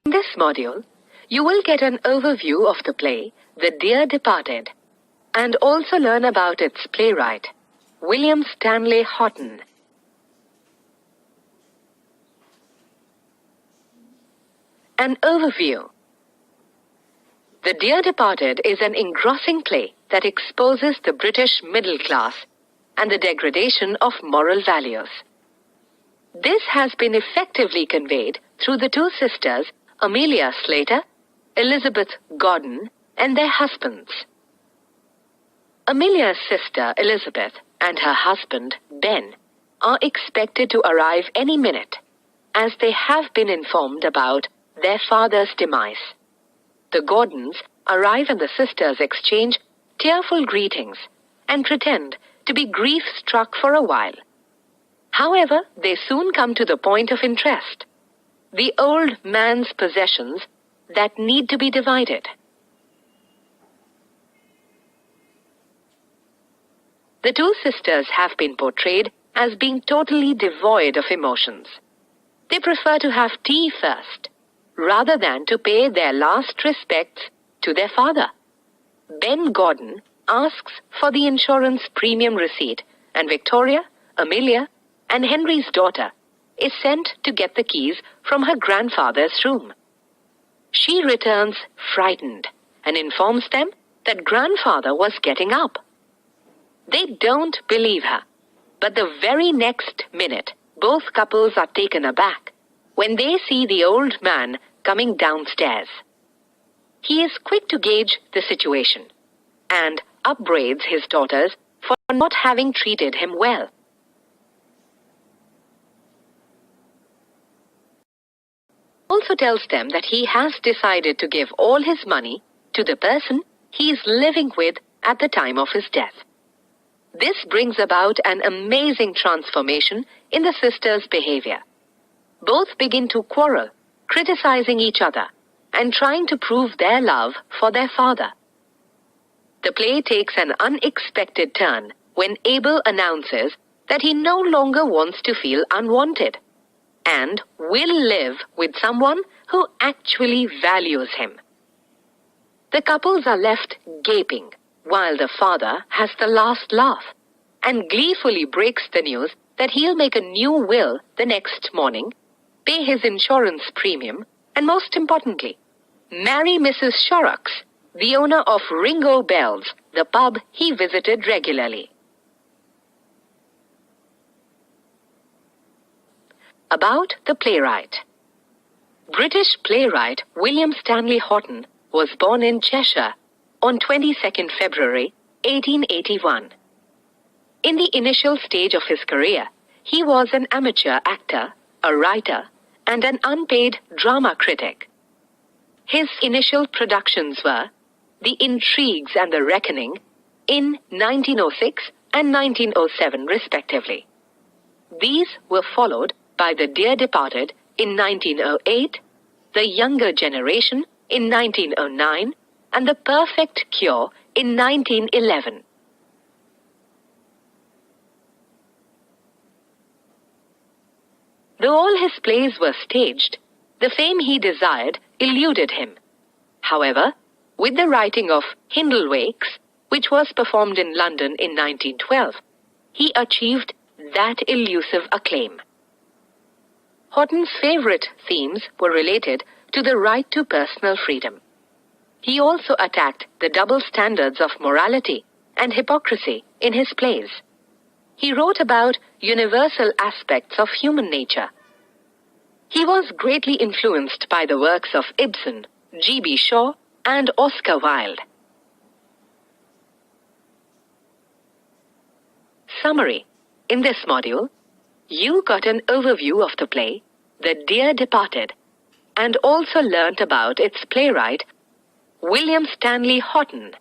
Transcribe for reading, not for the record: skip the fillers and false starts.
In this module, you will get an overview of the play, The Dear Departed, and also learn about its playwright, William Stanley Houghton. An overview. The Dear Departed is an engrossing play that exposes the British middle class and the degradation of moral values. This has been effectively conveyed through the two sisters, Amelia Slater, Elizabeth Gordon, and their husbands. Amelia's sister, Elizabeth, and her husband, Ben, are expected to arrive any minute, as they have been informed about their father's demise. The Gordons arrive and the sisters exchange tearful greetings and pretend to be grief-struck for a while. However, they soon come to the point of interest, the old man's possessions that need to be divided. The two sisters have been portrayed as being totally devoid of emotions. They prefer to have tea first, rather than to pay their last respects to their father. Ben Gordon asks for the insurance premium receipt, and Victoria, Amelia, and Henry's daughter is sent to get the keys from her grandfather's room. She returns frightened and informs them that grandfather was getting up. They don't believe her, but the very next minute, both couples are taken aback when they see the old man coming downstairs. He is quick to gauge the situation and upbraids his daughters for not having treated him well. Also tells them that he has decided to give all his money to the person he is living with at the time of his death. This brings about an amazing transformation in the sisters' behavior. Both begin to quarrel, criticizing each other, and trying to prove their love for their father. The play takes an unexpected turn when Abel announces that he no longer wants to feel unwanted and will live with someone who actually values him. The couples are left gaping while the father has the last laugh and gleefully breaks the news that he'll make a new will the next morning, pay his insurance premium, and most importantly, marry Mrs. Shorrocks, the owner of Ringo Bells, the pub he visited regularly. About the playwright. British playwright William Stanley Houghton was born in Cheshire on 22nd February 1881. In the initial stage of his career, he was an amateur actor, a writer, and an unpaid drama critic. His initial productions were The Intrigues and the Reckoning in 1906 and 1907 respectively. These were followed by The Dear Departed in 1908, The Younger Generation in 1909, and The Perfect Cure in 1911. Though all his plays were staged, the fame he desired eluded him. However, with the writing of Hindlewakes, which was performed in London in 1912, he achieved that elusive acclaim. Houghton's favorite themes were related to the right to personal freedom. He also attacked the double standards of morality and hypocrisy in his plays. He wrote about universal aspects of human nature. He was greatly influenced by the works of Ibsen, G.B. Shaw, and Oscar Wilde. Summary. In this module, you got an overview of the play, The Dear Departed, and also learnt about its playwright, William Stanley Houghton.